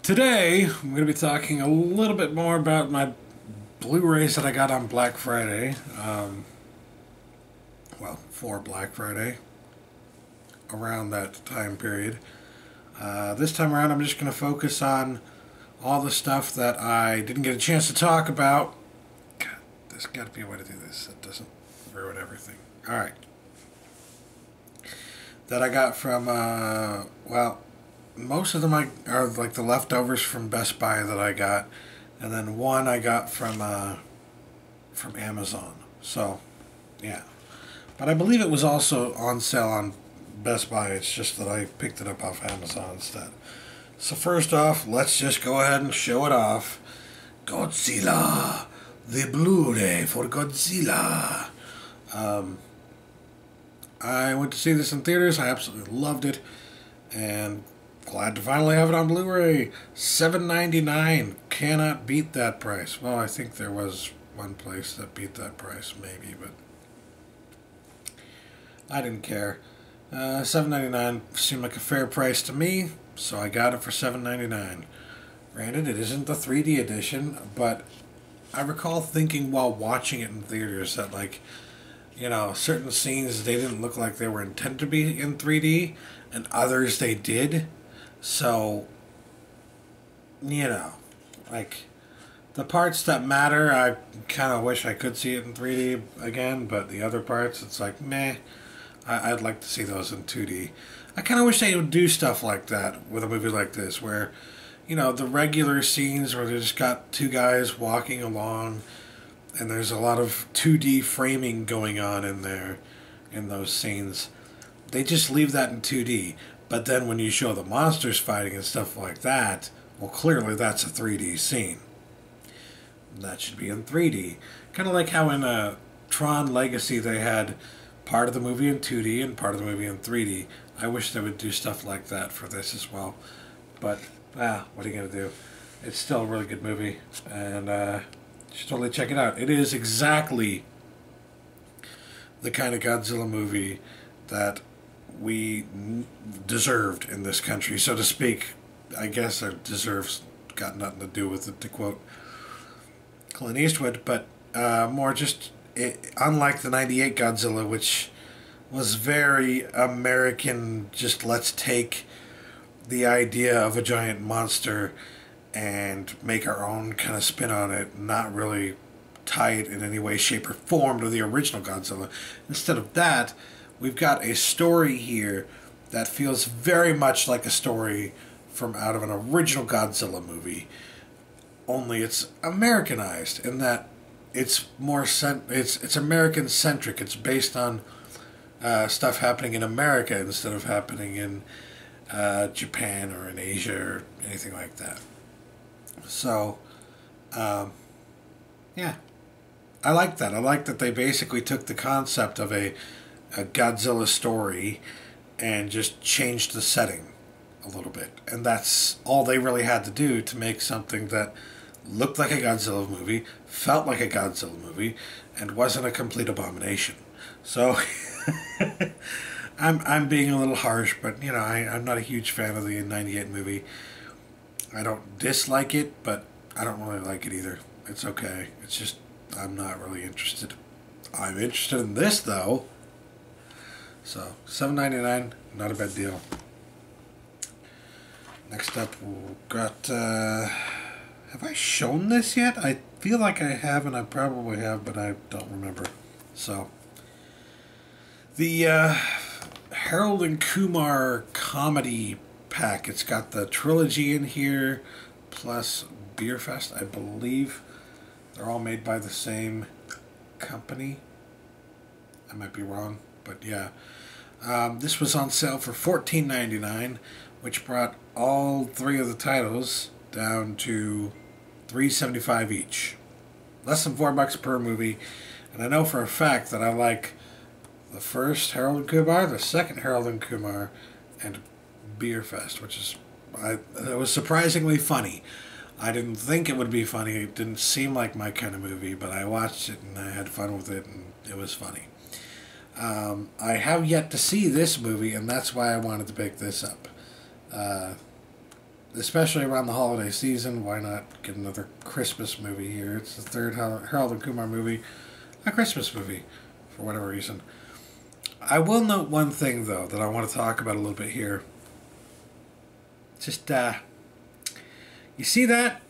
Today, I'm going to be talking a little bit more about my Blu-rays that I got on Black Friday. For Black Friday, around that time period. This time around, I'm just going to focus on all the stuff that I didn't get a chance to talk about. God, there's got to be a way to do this that doesn't ruin everything. Alright. That I got from, most of them are like the leftovers from Best Buy that I got, and then one I got from Amazon. So, yeah. But I believe it was also on sale on Best Buy. It's just that I picked it up off Amazon instead. So first off, let's just go ahead and show it off. Godzilla, the Blu-ray for Godzilla. I went to see this in theaters. I absolutely loved it, and glad to finally have it on Blu-ray. $7.99. Cannot beat that price. Well, I think there was one place that beat that price, maybe, but I didn't care. $7.99 seemed like a fair price to me, so I got it for $7.99. Granted, it isn't the 3D edition, but I recall thinking while watching it in theaters that, like, you know, certain scenes, they didn't look like they were intended to be in 3D, and others they did. So, you know, like, the parts that matter, I kind of wish I could see it in 3D again, but the other parts, it's like, meh. I'd like to see those in 2D. I kind of wish they would do stuff like that with a movie like this, where, you know, the regular scenes where they just got two guys walking along, and there's a lot of 2D framing going on in there, in those scenes. They just leave that in 2D. But then when you show the monsters fighting and stuff like that, well, clearly that's a 3D scene. That should be in 3D. Kind of like how in Tron Legacy they had part of the movie in 2D and part of the movie in 3D. I wish they would do stuff like that for this as well. But, what are you going to do? It's still a really good movie, and you should totally check it out. It is exactly the kind of Godzilla movie that we deserved in this country, so to speak. I guess our deserves got nothing to do with it, to quote Clint Eastwood, but more just, unlike the 98 Godzilla, which was very American, just let's take the idea of a giant monster and make our own kind of spin on it, not really tie it in any way, shape, or form to the original Godzilla. Instead of that, we've got a story here that feels very much like a story from out of an original Godzilla movie, only it's Americanized in that it's more it's American centric. It's based on stuff happening in America instead of happening in Japan or in Asia or anything like that. So, yeah, I like that. I like that they basically took the concept of a Godzilla story and just changed the setting a little bit. And that's all they really had to do to make something that looked like a Godzilla movie, felt like a Godzilla movie, and wasn't a complete abomination. So, I'm being a little harsh, but, you know, I'm not a huge fan of the 98 movie. I don't dislike it, but I don't really like it either. It's okay. It's just, I'm not really interested. I'm interested in this, though. So, $7.99, not a bad deal. Next up, we've got, have I shown this yet? I feel like I have, and I probably have, but I don't remember. So, the Harold and Kumar comedy pack. It's got the trilogy in here, plus Beer Fest, I believe. They're all made by the same company. I might be wrong, but yeah. This was on sale for $14.99, which brought all three of the titles down to $3.75 each. Less than $4 per movie. And I know for a fact that I like the first Harold and Kumar, the second Harold and Kumar, and Beer Fest, which is, it was surprisingly funny. I didn't think it would be funny. It didn't seem like my kind of movie, but I watched it and I had fun with it, and it was funny. I have yet to see this movie, and that's why I wanted to pick this up. especially around the holiday season. Why not get another Christmas movie here? It's the third Harold and Kumar movie, a Christmas movie, for whatever reason. I will note one thing, though, that I want to talk about a little bit here. Just, you see that?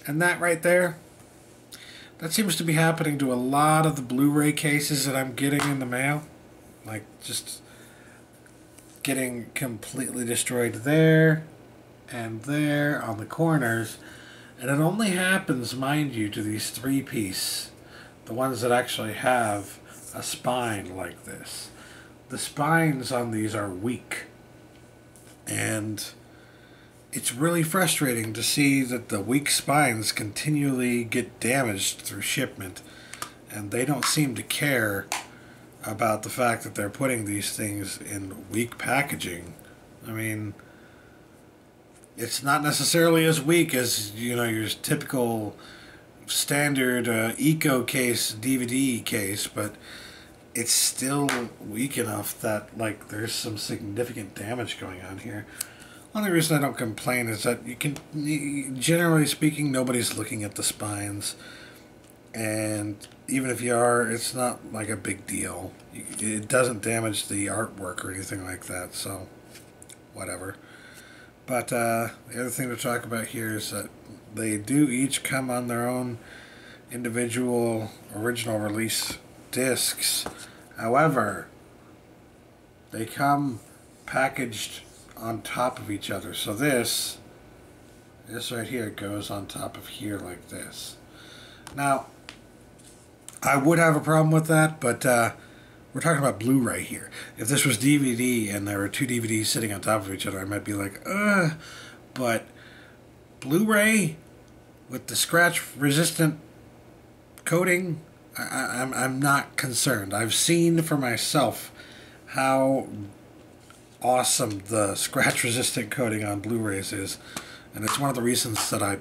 And that right there? That seems to be happening to a lot of the Blu-ray cases that I'm getting in the mail. Like, just getting completely destroyed there and there on the corners. And it only happens, mind you, to these 3-piece. The ones that actually have a spine like this. The spines on these are weak. And it's really frustrating to see that the weak spines continually get damaged through shipment, and they don't seem to care about the fact that they're putting these things in weak packaging. I mean, it's not necessarily as weak as, you know, your typical standard Eco case DVD case, but it's still weak enough that, like, there's some significant damage going on here. Only reason I don't complain is that generally speaking, nobody's looking at the spines, and even if you are, it's not like a big deal. It doesn't damage the artwork or anything like that, so whatever. But the other thing to talk about here is that they do each come on their own individual original release discs. However, they come packaged on top of each other. So this right here goes on top of here like this. Now, I would have a problem with that, but we're talking about Blu-ray here. If this was DVD and there were 2 DVDs sitting on top of each other, I might be like, but Blu-ray with the scratch-resistant coating, I'm not concerned. I've seen for myself how awesome the scratch-resistant coating on Blu-rays is, and it's one of the reasons that I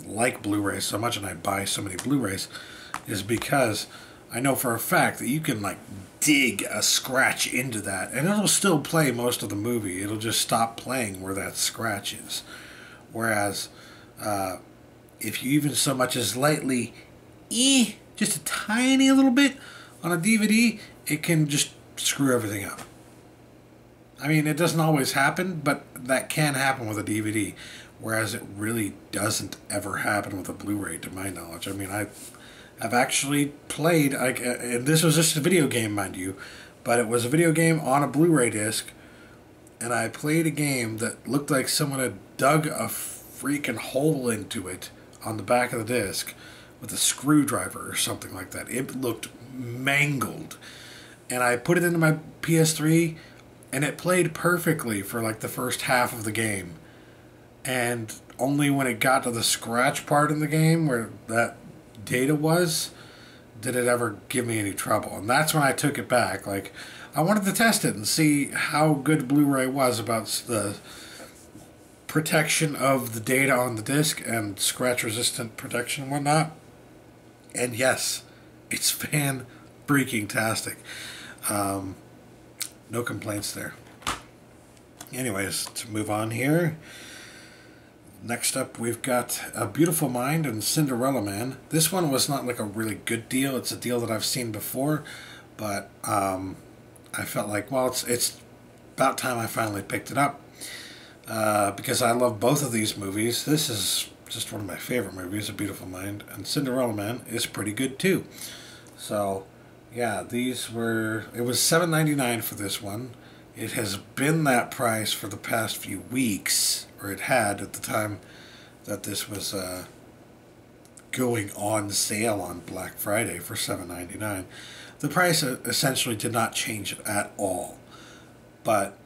like Blu-rays so much and I buy so many Blu-rays, is because I know for a fact that you can, like, dig a scratch into that and it'll still play most of the movie. It'll just stop playing where that scratch is. Whereas if you even so much as lightly just a tiny little bit on a DVD, it can just screw everything up. I mean, it doesn't always happen, but that can happen with a DVD, whereas it really doesn't ever happen with a Blu-ray, to my knowledge. I mean, I've actually played, and this was just a video game, mind you, but it was a video game on a Blu-ray disc, and I played a game that looked like someone had dug a freaking hole into it on the back of the disc with a screwdriver or something like that. It looked mangled. And I put it into my PS3, and it played perfectly for like the first half of the game. And only when it got to the scratch part in the game where that data was, did it ever give me any trouble. And that's when I took it back. Like, I wanted to test it and see how good Blu-ray was about the protection of the data on the disc and scratch-resistant protection and whatnot. And yes, it's fan-freaking-tastic. No complaints there. Anyways, to move on here. Next up, we've got A Beautiful Mind and Cinderella Man. This one was not like a really good deal. It's a deal that I've seen before, but I felt like, well, it's about time I finally picked it up because I love both of these movies. This is just one of my favorite movies, A Beautiful Mind, and Cinderella Man is pretty good too. So, yeah, it was $7.99 for this one. It has been that price for the past few weeks, or it had at the time that this was going on sale on Black Friday for $7.99. The price essentially did not change at all, but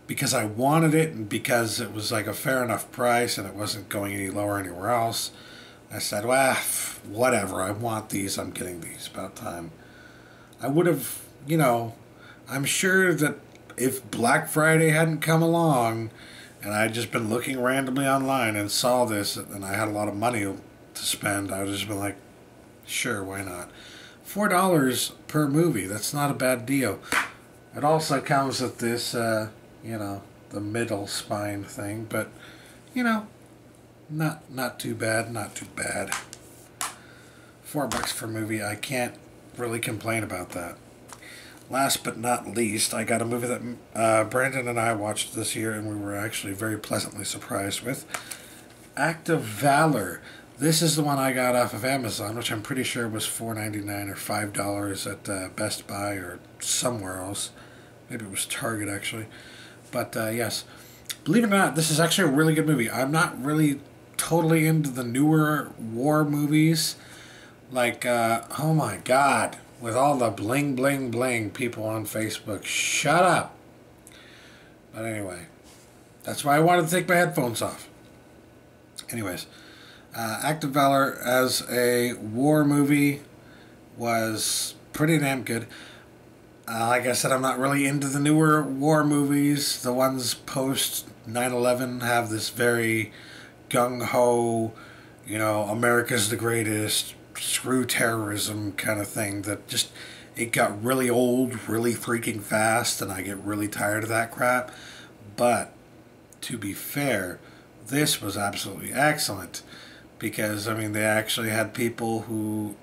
because I wanted it and because it was like a fair enough price and it wasn't going any lower anywhere else, I said, well, whatever, I want these, I'm getting these, about time. I would have, I'm sure that if Black Friday hadn't come along and I had just been looking randomly online and saw this and I had a lot of money to spend, I would have just been like, sure, why not? $4 per movie, that's not a bad deal. It also comes with this, the middle spine thing, but you know, not too bad, not too bad. $4 for a movie, I can't really complain about that. Last but not least, I got a movie that Brandon and I watched this year, and we were actually very pleasantly surprised with. Act of Valor. This is the one I got off of Amazon, which I'm pretty sure was $4.99 or $5 at Best Buy or somewhere else. Maybe it was Target, actually. But yes, believe it or not, this is actually a really good movie. I'm not really totally into the newer war movies. Like, oh my god, with all the bling bling bling people on Facebook. Shut up. But anyway, that's why I wanted to take my headphones off. Anyways, Act of Valor as a war movie was pretty damn good. Like I said, I'm not really into the newer war movies. The ones post 9/11 have this very gung-ho, you know, America's the greatest, screw terrorism kind of thing that just, it got really old really freaking fast, and I get really tired of that crap. But to be fair, this was absolutely excellent, because I mean, they actually had people who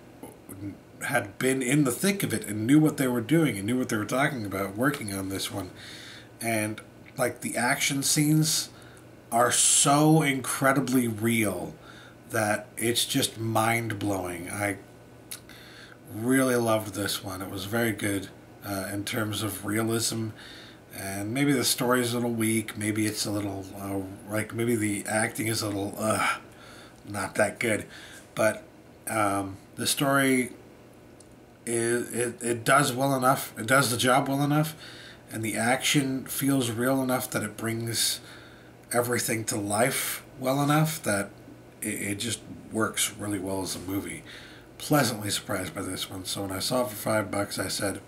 had been in the thick of it and knew what they were doing and knew what they were talking about working on this one. And like, the action scenes are so incredibly real that it's just mind-blowing. I really loved this one. It was very good in terms of realism, and maybe the story is a little weak, maybe it's a little like, maybe the acting is a little not that good, but the story it does well enough, it does the job well enough, and the action feels real enough that it brings everything to life well enough that it just works really well as a movie. Pleasantly surprised by this one. So when I saw it for $5, I said,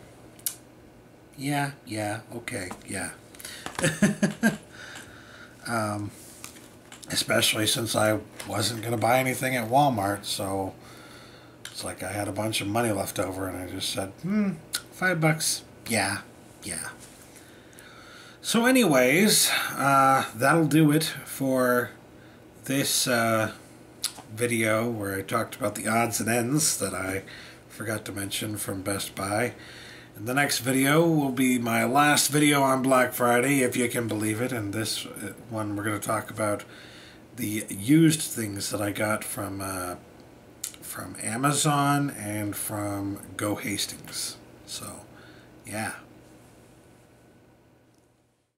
yeah, okay, yeah. Especially since I wasn't going to buy anything at Walmart, so it's like I had a bunch of money left over, and I just said, $5, yeah. So anyways, that'll do it for this video where I talked about the odds and ends that I forgot to mention from Best Buy. And the next video will be my last video on Black Friday, if you can believe it. And this one, we're going to talk about the used things that I got from Amazon and from Go Hastings. So, yeah.